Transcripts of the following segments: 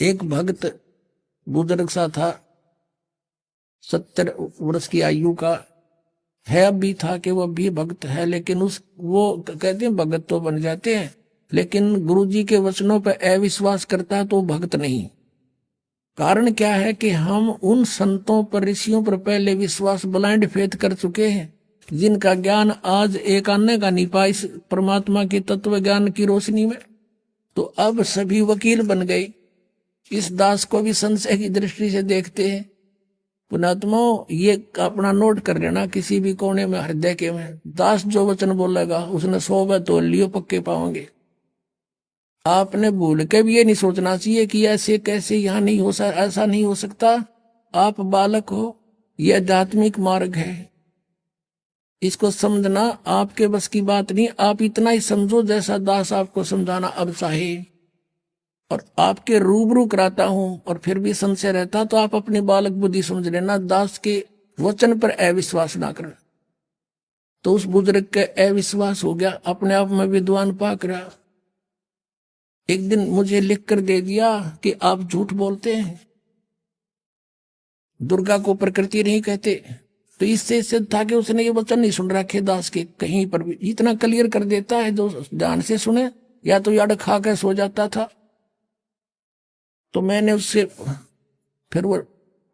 एक भक्त बुजुर्ग सा था, 70 वर्ष की आयु का है, अब भी था कि वो भी भक्त है, लेकिन वो कहते हैं भगत तो बन जाते हैं, लेकिन गुरुजी के वचनों पर अविश्वास करता है तो भक्त नहीं। कारण क्या है कि हम उन संतों पर, ऋषियों पर पहले विश्वास, ब्लाइंड फेथ कर चुके हैं, जिनका ज्ञान आज एक आने का नहीं पा इस परमात्मा के तत्व ज्ञान की रोशनी में। तो अब सभी वकील बन गए, इस दास को भी संशय की दृष्टि से देखते हैं। पुणात्माओं, ये अपना नोट कर लेना किसी भी कोने में, हृदय के में, दास जो वचन बोलेगा उसने 100 तो लियो पक्के पाओगे। आपने भूल के भी ये नहीं सोचना चाहिए कि ऐसे कैसे यहाँ नहीं हो सकता, ऐसा नहीं हो सकता। आप बालक हो, यह आध्यात्मिक मार्ग है, इसको समझना आपके बस की बात नहीं। आप इतना ही समझो जैसा दास आपको समझाना अब चाहे, और आपके रूबरू कराता हूं और फिर भी संशय रहता तो आप अपनी बालक बुद्धि समझ लेना, दास के वचन पर अविश्वास ना करना। तो उस बुजुर्ग का अविश्वास हो गया, अपने आप में विद्वान पाक रहा। एक दिन मुझे लिख कर दे दिया कि आप झूठ बोलते हैं, दुर्गा को प्रकृति नहीं कहते। तो इससे सिद्ध था कि उसने ये वचन नहीं सुन रखे दास के कहीं पर भी। इतना क्लियर कर देता है जो ध्यान से सुने, या तो याद खा कर सो जाता था। तो मैंने उससे फिर वो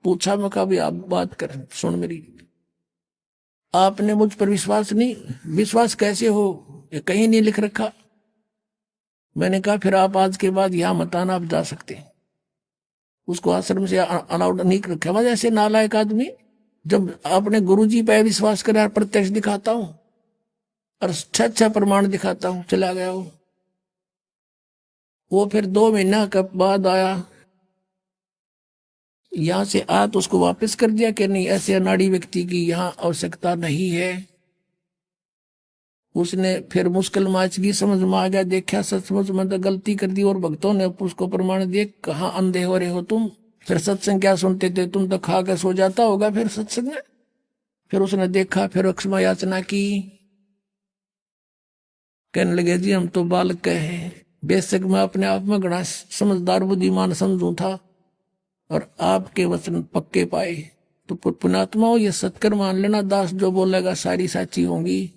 पूछा, मैं कहा भी आप बात करें, सुन मेरी, आपने मुझ पर विश्वास नहीं, विश्वास कैसे हो, ये कहीं नहीं लिख रखा। मैंने कहा फिर आप आज के बाद यहां मत आना, आप जा सकते हैं। उसको आश्रम से अलाउड नहीं रखा। वह ऐसे नालायक आदमी, जब अपने गुरुजी पे विश्वास करे, प्रत्यक्ष दिखाता हूं और अच्छा प्रमाण दिखाता हूं, चला गया वो फिर 2 महीना के बाद आया, यहां से आ तो उसको वापस कर दिया कि नहीं, ऐसे अनाड़ी व्यक्ति की यहां आवश्यकता नहीं है। उसने फिर मुश्किल माचगी, समझ में आ गया, देखा सचमुच में तो गलती कर दी, और भक्तों ने उसको प्रमाण दिए, कहाँ अंधे हो रहे हो तुम, फिर सत्संग क्या सुनते थे, तुम तो खा के सो जाता होगा फिर सत्संग में। फिर उसने देखा, फिर क्षमा याचना की, कहने लगे जी हम तो बालक हैं, बेशक मैं अपने आप में घना समझदार बुद्धिमान समझू था, और आपके वचन पक्के पाए। तो पुण्यात्माओं, ये सत्कर मान लेना, दास जो बोलेगा सारी साची होंगी।